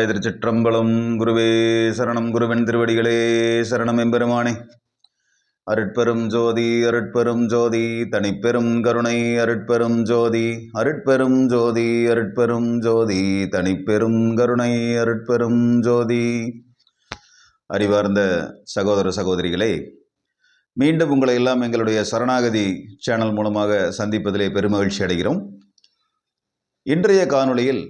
திருச்சிற்றம்பலம். குருவே சரணம். குருவன் திருவடிகளே சரணம். எம்பெருமானே அருட்பெரும் ஜோதி அருட்பெரும் ஜோதி தனிப்பெரும் கருணை அருட்பெரும் ஜோதி அருட்பெரும் ஜோதி அருட்பெரும் ஜோதி தனிப்பெரும் கருணை அருட்பெரும் ஜோதி. அறிவார்ந்த சகோதர சகோதரிகளே, மீண்டும் உங்களை எல்லாம் எங்களுடைய சரணாகதி சேனல் மூலமாக சந்திப்பதிலே பெருமகிழ்ச்சி அடைகிறோம். இன்றைய காணொளியில்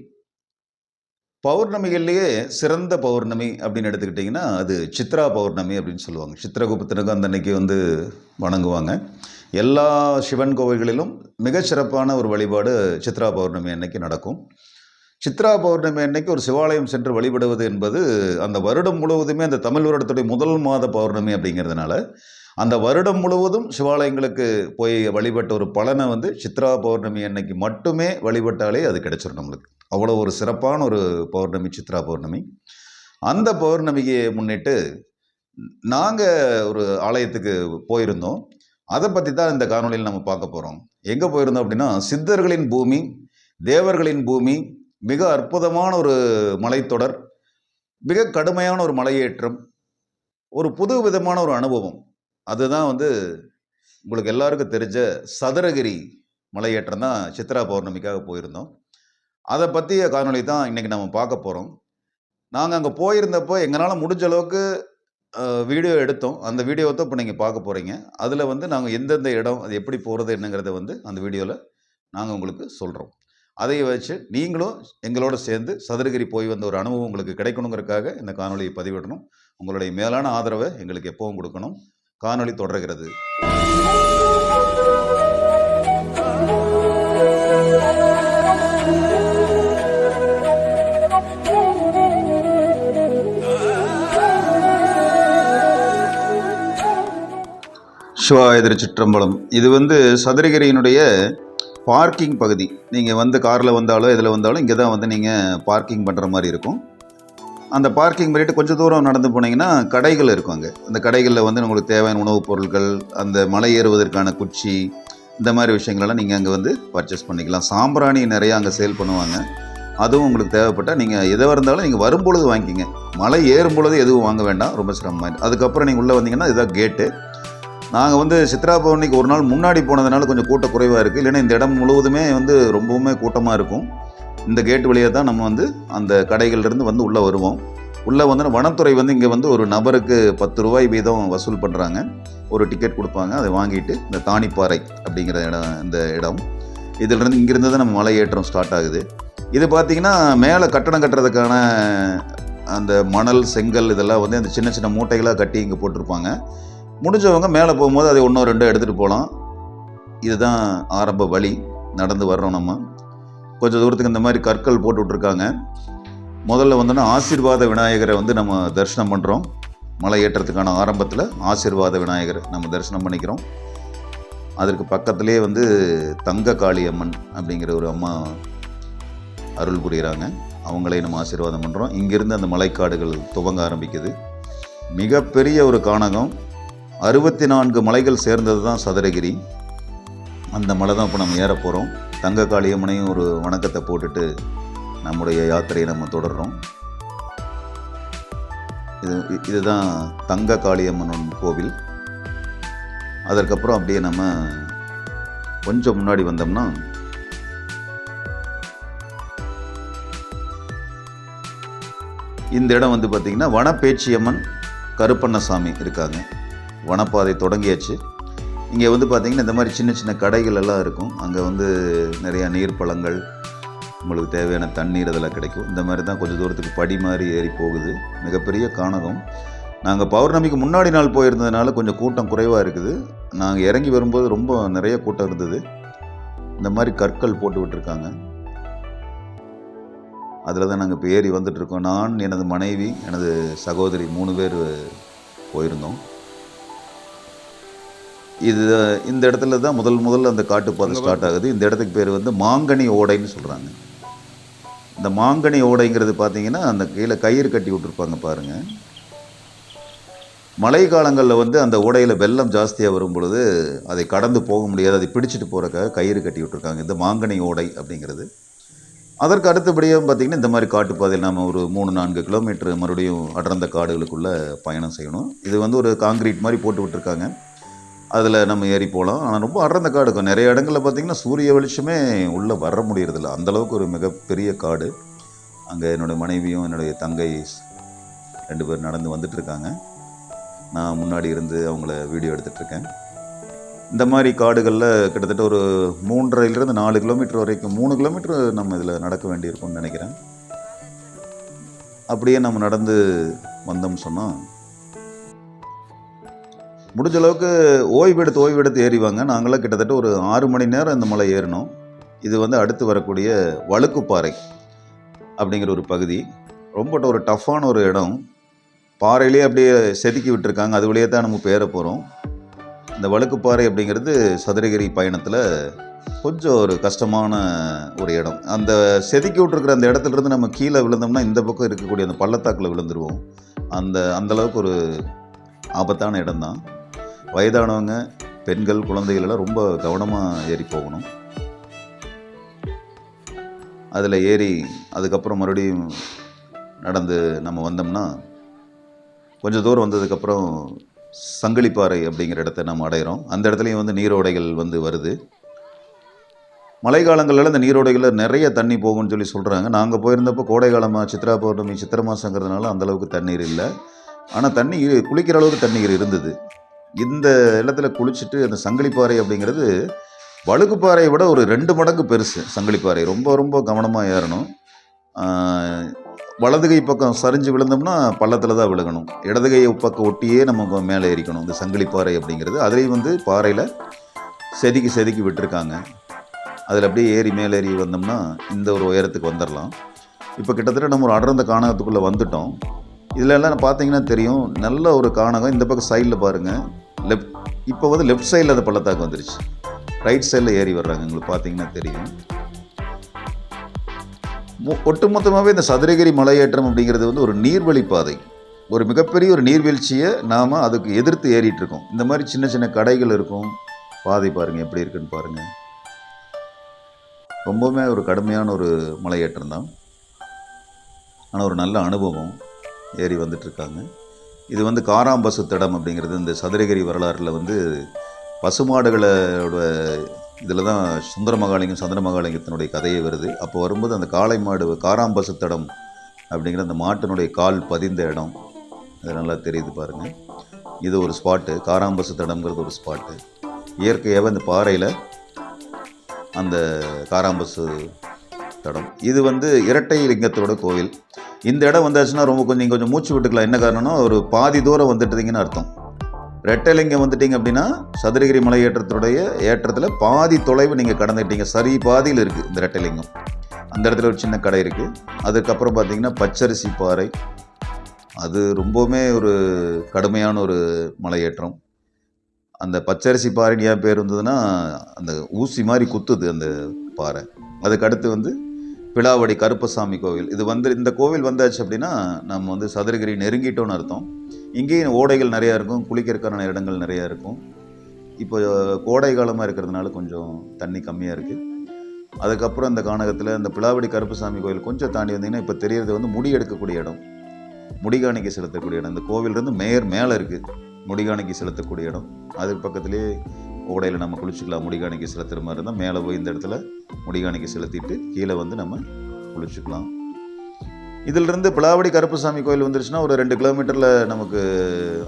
பௌர்ணமிகள்லேயே சிறந்த பௌர்ணமி அப்படின்னு எடுத்துக்கிட்டிங்கன்னா அது சித்ரா பௌர்ணமி அப்படின்னு சொல்லுவாங்க. சித்திரகுப்தனுக்கு அந்த அன்னைக்கு வணங்குவாங்க. எல்லா சிவன் கோவில்களிலும் மிகச்சிறப்பான ஒரு வழிபாடு சித்ரா பௌர்ணமி அன்னைக்கு நடக்கும். சித்ரா பௌர்ணமி அன்னைக்கு ஒரு சிவாலயம் சென்று வழிபடுவது என்பது அந்த வருடம் முழுவதுமே, அந்த தமிழ் வருடத்துடைய முதல் மாத பௌர்ணமி அப்படிங்கிறதுனால அந்த வருடம் முழுவதும் சிவாலயங்களுக்கு போய் வழிபட்ட ஒரு பலனை சித்ரா பௌர்ணமி அன்னைக்கு மட்டுமே வழிபட்டாலே அது கிடைச்சிடும் நம்மளுக்கு. அவ்வளோ ஒரு சிறப்பான ஒரு பௌர்ணமி சித்ரா பௌர்ணமி. அந்த பௌர்ணமியை முன்னிட்டு நாங்கள் ஒரு ஆலயத்துக்கு போயிருந்தோம். அதை பற்றி தான் இந்த காணொலியில் நம்ம பார்க்க போகிறோம். எங்கே போயிருந்தோம் அப்படின்னா, சித்தர்களின் பூமி, தேவர்களின் பூமி, மிக அற்புதமான ஒரு மலைத்தொடர், மிக கடுமையான ஒரு மலையேற்றம், ஒரு புது விதமான ஒரு அனுபவம். அதுதான் உங்களுக்கு எல்லாருக்கும் தெரிஞ்ச சதுரகிரி மலையேற்றம் தான். சித்ரா பௌர்ணமிக்காக போயிருந்தோம். அதை பற்றிய காணொளி தான் இன்றைக்கி நம்ம பார்க்க போகிறோம். நாங்கள் அங்கே போயிருந்தப்போ எங்களால் முடிஞ்ச அளவுக்கு வீடியோ எடுத்தோம். அந்த வீடியோவை தான் இப்போ நீங்கள் பார்க்க போகிறீங்க. அதில் நாங்கள் எந்தெந்த இடம், அது எப்படி போகிறது என்னங்கிறத அந்த வீடியோவில் நாங்கள் உங்களுக்கு சொல்கிறோம். அதை வச்சு நீங்களும் எங்களோட சேர்ந்து சதுரகிரி போய் வந்த ஒரு அனுபவம் உங்களுக்கு கிடைக்கணுங்கிறதுக்காக இந்த காணொலியை பதிவிடணும். உங்களுடைய மேலான ஆதரவை எங்களுக்கு எப்பவும் கொடுக்கணும். காணொளி தொடர்கிறது. சிவாய திருச்சிற்றம்பலம். இது சதுரகிரியினுடைய பார்க்கிங் பகுதி. நீங்கள் காரில் வந்தாலோ இதில் வந்தாலும் இங்கே தான் நீங்கள் பார்க்கிங் பண்ணுற மாதிரி இருக்கும். அந்த பார்க்கிங் பண்ணிவிட்டு கொஞ்சம் தூரம் நடந்து போனீங்கன்னா கடைகள் இருக்கும். அங்கே அந்த கடைகளில் உங்களுக்கு தேவையான உணவுப் பொருட்கள், அந்த மலை ஏறுவதற்கான குச்சி, இந்த மாதிரி விஷயங்களெல்லாம் நீங்கள் அங்கே பர்ச்சேஸ் பண்ணிக்கலாம். சாம்பிராணி நிறையா அங்கே சேல் பண்ணுவாங்க. அதுவும் உங்களுக்கு தேவைப்பட்டால் நீங்கள் எதாக இருந்தாலும் நீங்கள் வரும்பொழுது வாங்கிக்கிங்க. மலை ஏறும் பொழுது எதுவும் வாங்க வேண்டாம், ரொம்ப சிரமமாக. அதுக்கப்புறம் நீங்கள் உள்ளே வந்தீங்கன்னா இதுதான் கேட்டு. நாங்கள் சித்ரா பௌர்ணமிக்கு ஒரு நாள் முன்னாடி போனதுனால கொஞ்சம் கூட்டம் குறைவாக இருக்குது. இல்லைன்னா இந்த இடம் முழுவதுமே ரொம்பவுமே கூட்டமாக இருக்கும். இந்த கேட்டு வழியாக தான் நம்ம அந்த கடைகள்லேருந்து உள்ளே வருவோம். உள்ளே வனத்துறை இங்கே ஒரு நபருக்கு 10 ரூபாய் வீதம் வசூல் பண்ணுறாங்க. ஒரு டிக்கெட் கொடுப்பாங்க. அதை வாங்கிட்டு இந்த தானிப்பாறை அப்படிங்கிற இந்த இடம், இதிலிருந்து இங்கேருந்து தான் நம்ம மலை ஏற்றம் ஸ்டார்ட் ஆகுது. இது பார்த்திங்கன்னா மேலே கட்டடம் கட்டுறதுக்கான அந்த மணல், செங்கல் இதெல்லாம் அந்த சின்ன சின்ன மூட்டைகளாக கட்டி இங்கே போட்டிருப்பாங்க. முடிஞ்சவங்க மேலே போகும்போது அதை 1 2 எடுத்துகிட்டு போகலாம். இதுதான் ஆரம்ப வழி. நடந்து வர்றோம். நம்ம கொஞ்சம் தூரத்துக்கு இந்த மாதிரி கற்கள் போட்டு விட்ருக்காங்க. முதல்ல ஆசீர்வாத விநாயகரை நம்ம தரிசனம் பண்ணுறோம். மலை ஏற்றத்துக்கான ஆரம்பத்தில் ஆசீர்வாத விநாயகரை நம்ம தரிசனம் பண்ணிக்கிறோம். அதற்கு பக்கத்துலேயே தங்க காளி அம்மன் அப்படிங்கிற ஒரு அம்மா அருள் புரிகிறாங்க. அவங்களையும் நம்ம ஆசீர்வாதம் பண்ணுறோம். இங்கேருந்து அந்த மலைக்காடுகள் துவங்க ஆரம்பிக்குது. மிகப்பெரிய ஒரு கானகம். 64 மலைகள் சேர்ந்தது தான் சதுரகிரி. அந்த மலை தான் இப்போ நம்ம ஏற போகிறோம். தங்க காளியம்மனையும் ஒரு வணக்கத்தை போட்டுட்டு நம்முடைய யாத்திரையை நம்ம தொடர்றோம். இதுதான் தங்க காளியம்மன் கோவில். அதற்கப்புறம் அப்படியே நம்ம கொஞ்சம் முன்னாடி வந்தோம்னா இந்த இடம் பார்த்திங்கன்னா வனப்பேச்சியம்மன் கருப்பண்ணசாமி இருக்காங்க. வனப்பாதை தொடங்கியாச்சு. இங்கே பார்த்திங்கன்னா இந்த மாதிரி சின்ன சின்ன கடைகள் எல்லாம் இருக்கும். அங்கே நிறையா நீர் பழங்கள், உங்களுக்கு தேவையான தண்ணீர் அதெல்லாம் கிடைக்கும். இந்த மாதிரி தான் கொஞ்சம் தூரத்துக்கு படி மாதிரி ஏறி போகுது. மிகப்பெரிய கானகம். நாங்கள் பௌர்ணமிக்கு முன்னாடி நாள் போயிருந்ததுனால கொஞ்சம் கூட்டம் குறைவாக இருக்குது. நாங்கள் இறங்கி வரும்போது ரொம்ப நிறைய கூட்டம் இருந்தது. இந்த மாதிரி கற்கள் போட்டு விட்டுருக்காங்க. அதில் தான் நாங்கள் இப்போ ஏறி வந்துட்டுருக்கோம். நான், எனது மனைவி, எனது சகோதரி 3 பேர் போயிருந்தோம். இந்த இடத்துல தான் முதல்ல அந்த காட்டுப்பாதை ஸ்டார்ட் ஆகுது. இந்த இடத்துக்கு பேர் மாங்கனி ஓடைன்னு சொல்கிறாங்க. இந்த மாங்கனி ஓடைங்கிறது பார்த்திங்கன்னா அந்த கீழே கயிறு கட்டி விட்டுருப்பாங்க பாருங்கள். மழை காலங்களில் அந்த ஓடையில் வெள்ளம் ஜாஸ்தியாக வரும் பொழுது அதை கடந்து போக முடியாது, அதை பிடிச்சிட்டு போகிறக்காக கயிறு கட்டி விட்டுருக்காங்க. இந்த மாங்கனி ஓடை அப்படிங்கிறது அதற்கு அடுத்தபடியாக பார்த்திங்கன்னா இந்த மாதிரி காட்டுப்பாதையில் நம்ம ஒரு 3-4 கிலோமீட்டர் மறுபடியும் அடர்ந்த காடுகளுக்குள்ளே பயணம் செய்யணும். இது வந்து ஒரு காங்கிரீட் மாதிரி போட்டு விட்டுருக்காங்க. அதில் நம்ம ஏறி போகலாம். ஆனால் ரொம்ப அடர்ந்த காடு இருக்கும். நிறைய இடங்களில் பார்த்திங்கன்னா சூரிய வெளிச்சமே உள்ளே வர முடியறதில்ல. அந்தளவுக்கு ஒரு மிகப்பெரிய காடு. அங்கே என்னுடைய மனைவியும் என்னுடைய தங்கை 2 பேர் நடந்து வந்துட்டுருக்காங்க. நான் முன்னாடி இருந்து அவங்கள வீடியோ எடுத்துகிட்ருக்கேன். இந்த மாதிரி காடுகளில் கிட்டத்தட்ட ஒரு 3.5 4 கிலோமீட்டர் வரைக்கும் 3 கிலோமீட்டர் நம்ம இதில் நடக்க வேண்டியிருக்கும்னு நினைக்கிறேன். அப்படியே நம்ம நடந்து வந்தோம்னு சொன்னால் முடிஞ்ச அளவுக்கு ஓய்வெடுத்து ஏறிவாங்க. நாங்களாம் கிட்டத்தட்ட ஒரு 6 மணி நேரம் இந்த மலை ஏறினோம். இது வந்து அடுத்து வரக்கூடிய வழுக்குப்பாறை அப்படிங்கிற ஒரு பகுதி. ரொம்ப ஒரு டஃப்பான ஒரு இடம். பாறையிலே அப்படியே செதுக்கி விட்டுருக்காங்க. அது வழியே தான் நம்ம ஏற போகிறோம். இந்த வழுக்குப்பாறை அப்படிங்கிறது சதுரகிரி பயணத்தில் கொஞ்சம் ஒரு கஷ்டமான ஒரு இடம். அந்த செதுக்கி விட்டுருக்கிற அந்த இடத்துலேருந்து நம்ம கீழே விழுந்தோம்னா இந்த பக்கம் இருக்கக்கூடிய அந்த பள்ளத்தாக்கில் விழுந்துருவோம். அந்தளவுக்கு ஒரு ஆபத்தான இடம்தான். வயதானவங்க, பெண்கள், குழந்தைகள் எல்லாம் ரொம்ப கவனமாக ஏறி போகணும். அதில் ஏறி அதுக்கப்புறம் மறுபடியும் நடந்து நம்ம வந்தோம்னா கொஞ்சம் தூரம் வந்ததுக்கப்புறம் சங்கிலிப்பாறை அப்படிங்கிற இடத்த நம்ம அடைகிறோம். அந்த இடத்துலையும் வந்து நீரோடைகள் வந்து வருது. மழை காலங்களில் இந்த நீரோடைகளில் நிறைய தண்ணி போகும்னு சொல்கிறாங்க. நாங்கள் போயிருந்தப்போ கோடை காலமாக சித்ரா பௌர்ணமி சித்திரை மாதங்கிறதுனால அந்தளவுக்கு தண்ணீர் இல்லை. ஆனால் குளிக்கிற அளவுக்கு தண்ணீர் இருந்தது. இந்த இடத்துல குளிச்சுட்டு அந்த சங்கிலிப்பாறை அப்படிங்கிறது வழுக்குப்பாறையை விட ஒரு 2 மடங்கு பெருசு. சங்கிலிப்பாறை ரொம்ப ரொம்ப கவனமாக ஏறணும். வலதுகை பக்கம் சரிஞ்சு விழுந்தோம்னா பள்ளத்தில் தான் விழுகணும். இடதுகை பக்கம் ஒட்டியே நம்ம மேலே ஏறிக்கணும். இந்த சங்கிலிப்பாறை அப்படிங்கிறது அதுலேயும் வந்து பாறையில் செதுக்கி விட்டுருக்காங்க. அதில் அப்படியே ஏறி மேலேறி வந்தோம்னா இந்த ஒரு உயரத்துக்கு வந்துடலாம். இப்போ கிட்டத்தட்ட நம்ம ஒரு அடர்ந்த கானகத்துக்குள்ளே வந்துட்டோம். இதில் எல்லாம் பார்த்தீங்கன்னா தெரியும், நல்ல ஒரு கானகம். இந்த பக்கம் சைடில் பாருங்கள், இப்போ வந்து லெஃப்ட் சைடில் அந்த பள்ளத்தாக்கு வந்துருச்சு. ரைட் சைடில் ஏறி வர்றாங்க. உங்களுக்கு பார்த்தீங்கன்னா தெரியும். ஒட்டுமொத்தமாகவே இந்த சதுரகிரி மலையேற்றம் அப்படிங்கிறது வந்து ஒரு நீர்வழி பாதை. ஒரு மிகப்பெரிய ஒரு நீர்வீழ்ச்சியை நாம் அதுக்கு எதிர்த்து ஏறிட்டு இருக்கோம். இந்த மாதிரி சின்ன சின்ன கடைகள் இருக்கும். பாதை பாருங்கள் எப்படி இருக்குன்னு பாருங்கள். ரொம்பவுமே ஒரு கடுமையான ஒரு மலையேற்றம் தான். ஆனால் ஒரு நல்ல அனுபவம். ஏறி வந்துட்டுருக்காங்க. இது வந்து காராம்பசு தடம் அப்படிங்கிறது இந்த சதுரகிரி வரலாறில் வந்து பசுமாடுகளோட இதில் தான் சுந்தர மகாலிங்கம் சந்திர மகாலிங்கத்தினுடைய கதையே வருது. அப்போ வரும்போது அந்த காளை மாடு காராம்பசு தடம் அப்படிங்கிற அந்த மாட்டினுடைய கால் பதிந்த இடம் அது நல்லா தெரியுது பாருங்கள். இது ஒரு ஸ்பாட்டு. காராம்பசு தடம்ங்கிறது ஒரு ஸ்பாட்டு. இயற்கையாகவே அந்த பாறையில் அந்த காராம்பசு தடம். இது வந்து இரட்டை லிங்கத்தோட கோவில். இந்த இடம் வந்தாச்சுன்னா ரொம்ப கொஞ்சம் மூச்சு விட்டுக்கலாம். என்ன காரணம்னா ஒரு பாதி தூரம் வந்துட்டுதிங்கன்னு அர்த்தம். ரெட்டைலிங்கம் வந்துட்டீங்க அப்படின்னா சதுரகிரி மலை ஏற்றத்தில் பாதி தொலைவு நீங்கள் கடந்துட்டீங்க. சரி பாதியில் இருக்குது இந்த ரெட்டைலிங்கம். அந்த இடத்துல ஒரு சின்ன கடை இருக்குது. அதுக்கப்புறம் பார்த்தீங்கன்னா பச்சரிசி பாறை. அது ரொம்பவுமே ஒரு கடுமையான ஒரு மலையேற்றம். அந்த பச்சரிசி பாறைன்னு ஏன் பேர் வந்ததுன்னா அந்த ஊசி மாதிரி குத்துது அந்த பாறை. அதுக்கு அடுத்து வந்து பிலாவடி கருப்பசாமி கோவில். இது வந்து இந்த கோவில் வந்தாச்சு அப்படின்னா நம்ம வந்து சதுரகிரி நெருங்கிட்டோன்னு அர்த்தம். இங்கேயும் ஓடைகள் நிறையா இருக்கும், குளிக்கிறதுக்கான இடங்கள் நிறையா இருக்கும். இப்போ கோடை காலமாக இருக்கிறதுனால கொஞ்சம் தண்ணி கம்மியாக இருக்குது. அதுக்கப்புறம் இந்த கானகத்தில் இந்த பிலாவடி கருப்பசாமி கோவில் கொஞ்சம் தாண்டி வந்தீங்கன்னா இப்போ தெரியறது வந்து முடி எடுக்கக்கூடிய இடம், முடிகாணிக்கை செலுத்தக்கூடிய இடம். இந்த கோவிலிருந்து மேலே இருக்குது முடிகாணிக்கை செலுத்தக்கூடிய இடம். அதுக்கு பக்கத்துலேயே ஓடையில் நம்ம குளிச்சுக்கலாம். முடிகாணிக்கை செலுத்துகிற மாதிரி இருந்தால் மேலே போய் இந்த இடத்துல முடிகாணிக்கை செலுத்திட்டு கீழே வந்து நம்ம குளிச்சுக்கலாம். இதிலிருந்து பிலாவடி கருப்பசாமி கோயில் வந்துருச்சுன்னா ஒரு 2 கிலோமீட்டரில் நமக்கு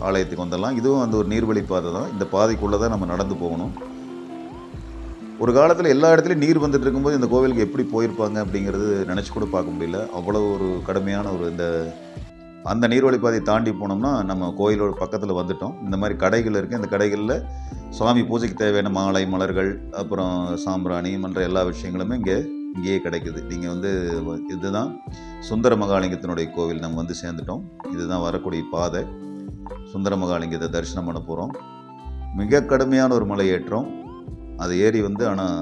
ஆலயத்துக்கு வந்துடலாம். இதுவும் அந்த ஒரு நீர்வழி பாதை தான். இந்த பாதைக்குள்ளே தான் நம்ம நடந்து போகணும். ஒரு காலத்தில் எல்லா இடத்துலையும் நீர் வந்துட்டு இருக்கும்போது இந்த கோவிலுக்கு எப்படி போயிருப்பாங்க அப்படிங்கிறது நினச்சி கூட பார்க்க முடியல. அவ்வளோ ஒரு கடுமையான ஒரு அந்த நீர்வழி பாதையை தாண்டி போனோம்னா நம்ம கோயிலோட பக்கத்தில் வந்துட்டோம். இந்த மாதிரி கடைகள் இருக்குது. இந்த கடைகளில் சுவாமி பூஜைக்கு தேவையான மாலை, மலர்கள், அப்புறம் சாம்பிராணி மன்ற எல்லா விஷயங்களுமே இங்கேயே கிடைக்குது. நீங்கள் வந்து இதுதான் சுந்தர மகாலிங்கத்தினுடைய கோவில். நம்ம வந்து சேர்ந்துட்டோம். இதுதான் வரக்கூடிய பாதை. சுந்தர மகாலிங்கத்தை தரிசனம் பண்ண போகிறோம். மிக கடுமையான ஒரு மலையேற்றம். அதை ஏறி வந்து ஆனால்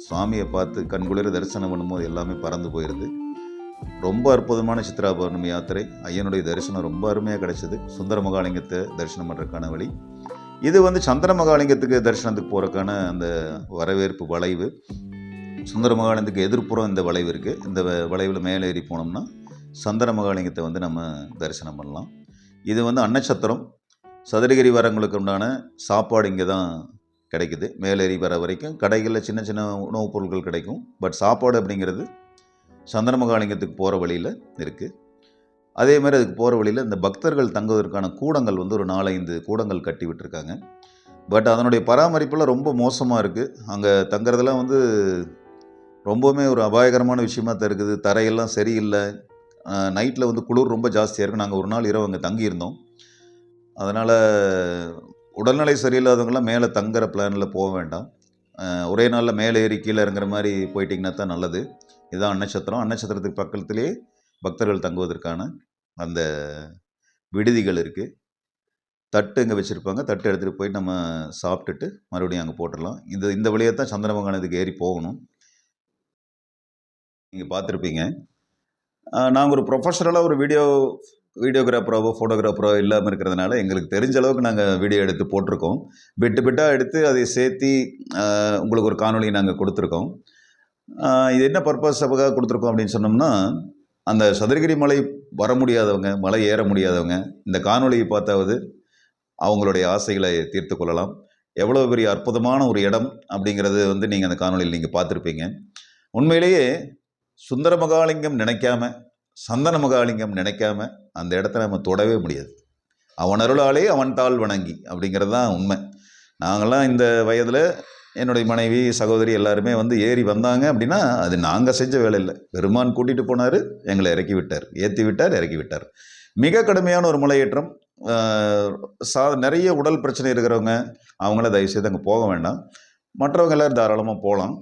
சுவாமியை பார்த்து கண்குளிர தரிசனம் பண்ணும்போது எல்லாமே பறந்து போயிடுது. ரொம்ப அற்புதமான சித்ரா பௌர்ணமி யாத்திரை. ஐயனுடைய தரிசனம் ரொம்ப அருமையாக கிடைச்சிது. சுந்தர மகாலிங்கத்தை தரிசனம் பண்ணுறதுக்கான வழி இது வந்து சந்திர மகாலிங்கத்துக்கு தரிசனத்துக்கு போகிறதுக்கான அந்த வரவேற்பு வளைவு. சுந்தரமகாலிங்கத்துக்கு எதிர்ப்புறம் இந்த வளைவு இருக்குது. இந்த வளைவில் மேலே ஏறி போனோம்னா சந்தனமகாலிங்கத்தை வந்து நம்ம தரிசனம் பண்ணலாம். இது வந்து அன்னச்சத்திரம். சதுரகிரி வரவங்களுக்கு உண்டான சாப்பாடு இங்கே தான் கிடைக்குது. மேலேறி வர வரைக்கும் கடைகளில் சின்ன சின்ன உணவுப் பொருட்கள் கிடைக்கும். பட் சாப்பாடு அப்படிங்கிறது சந்தனமகாலிங்கத்துக்கு போகிற வழியில் இருக்குது. அதே மாதிரி அதுக்கு போகிற வழியில் இந்த பக்தர்கள் தங்குவதற்கான கூடங்கள் வந்து ஒரு 4-5 கூடங்கள் கட்டி விட்டுருக்காங்க. பட் அதனுடைய பராமரிப்பெல்லாம் ரொம்ப மோசமாக இருக்குது. அங்கே தங்குறதெல்லாம் வந்து ரொம்பவுமே ஒரு அபாயகரமான விஷயமா தான் இருக்குது. தரையெல்லாம் சரியில்லை. நைட்டில் வந்து குளிர் ரொம்ப ஜாஸ்தியாக இருக்குது. நாங்கள் ஒரு நாள் இரவு அங்கே தங்கியிருந்தோம். அதனால் உடல்நிலை சரியில்லாதவங்களாம் மேலே தங்குற பிளானில் போக வேண்டாம். ஒரே நாளில் மேலே ஏறி கீழே இறங்குற மாதிரி போயிட்டிங்கன்னா தான் நல்லது. இதுதான் அன்னச்சத்திரம். அன்னச்சத்திரத்துக்கு பக்கத்துலேயே பக்தர்கள் தங்குவதற்கான அந்த விடுதிகள் இருக்குது. தட்டு இங்கே வச்சுருப்பாங்க. தட்டு எடுத்துகிட்டு போய் நம்ம சாப்பிட்டுட்டு மறுபடியும் அங்கே போட்டுடலாம். இந்த வழியாக தான் சந்திரமகாலத்துக்கு ஏறி போகணும். நீங்கள் பார்த்துருப்பீங்க. நாங்கள் ஒரு ப்ரொஃபஷனலாக ஒரு வீடியோகிராஃபராகவோ ஃபோட்டோகிராஃபரோ இல்லாமல் இருக்கிறதுனால எங்களுக்கு தெரிஞ்ச அளவுக்கு நாங்கள் வீடியோ எடுத்து போட்டிருக்கோம். பிட்டாக எடுத்து அதை சேர்த்து உங்களுக்கு ஒரு காணொலி நாங்கள் கொடுத்துருக்கோம். இது என்ன பர்பஸாக கொடுத்துருக்கோம் அப்படின்னு சொன்னோம்னா, அந்த சதுரகிரி மலை வர முடியாதவங்க, மலை ஏற முடியாதவங்க இந்த காணொலியை பார்த்தாவது அவங்களுடைய ஆசைகளை தீர்த்து கொள்ளலாம். எவ்வளோ பெரிய அற்புதமான ஒரு இடம் அப்படிங்கிறது வந்து நீங்கள் அந்த காணொலியில் நீங்கள் பார்த்துருப்பீங்க. உண்மையிலேயே சுந்தரமகாலிங்கம் நினைக்காம, சந்தனமகாலிங்கம் நினைக்காம அந்த இடத்த நம்ம தொடவே முடியாது. அவன் அருளாலே அவன் தாள் வணங்கி அப்படிங்கிறது தான் உண்மை. நாங்கள்லாம் இந்த வயதில் என்னுடைய மனைவி, சகோதரி எல்லாருமே வந்து ஏறி வந்தாங்க அப்படின்னா அது நாங்கள் செஞ்ச வேலை இல்லை. பெருமான் கூட்டிகிட்டு போனார், எங்களை இறக்கி விட்டார், ஏற்றி விட்டார், இறக்கி விட்டார். மிக கடுமையான ஒரு மலையேற்றம். நிறைய உடல் பிரச்சனை இருக்கிறவங்க அவங்கள தயவுசெய்து அங்கே போக வேண்டாம். மற்றவங்க எல்லோரும் தாராளமாக போகலாம்.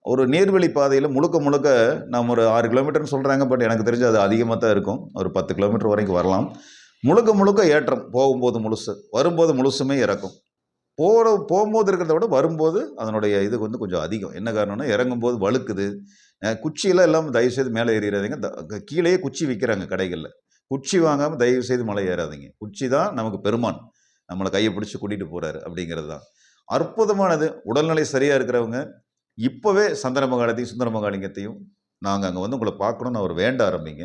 ஒரு நீர்வழி பாதையில் முழுக்க நம்ம ஒரு 6 கிலோமீட்டர்னு சொல்கிறாங்க. பட் எனக்கு தெரிஞ்சு அது அதிகமாக தான் இருக்கும். ஒரு 10 கிலோமீட்டர் வரைக்கும் வரலாம். முழுக்க ஏற்றம். போகும்போது முழுசு, வரும்போது முழுசுமே இறக்கும். போகும்போது இருக்கிறத விட வரும்போது அதனுடைய இது வந்து கொஞ்சம் அதிகம். என்ன காரணம்னா, இறங்கும்போது வழுக்குது. குச்சியெல்லாம் எல்லாம் தயவுசெய்து மேலே ஏறிடாதீங்க. கீழேயே குச்சி விற்கிறாங்க கடைகளில். குச்சி வாங்காமல் தயவுசெய்து மலை ஏறாதீங்க. குச்சி தான் நமக்கு பெருமான், நம்மளை கையை பிடிச்சி கூட்டிகிட்டு போகிறாரு அப்படிங்கிறது தான் அற்புதமானது. உடல்நிலை சரியாக இருக்கிறவங்க இப்போவே சந்தனமகாலத்தையும் சுந்தரமகாலிங்கத்தையும் நாங்கள் அங்கே வந்து உங்களை பார்க்கணுன்னு அவர் வேண்ட ஆரம்பிங்க.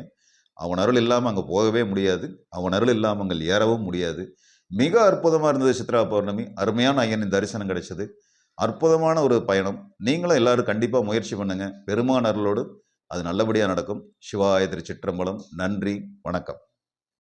அவன் அருள் இல்லாமல் அங்கே போகவே முடியாது. அவன் அருள் இல்லாமல் அங்கே ஏறவும் முடியாது. மிக அற்புதமாக இருந்தது சித்ரா பௌர்ணமி. அருமையான ஐயனின் தரிசனம் கிடைச்சது. அற்புதமான ஒரு பயணம். நீங்களும் எல்லாரும் கண்டிப்பாக முயற்சி பண்ணுங்கள். பெருமான் அருளோடு அது நல்லபடியாக நடக்கும். சிவாய திருச்சிற்றம்பலம். நன்றி, வணக்கம்.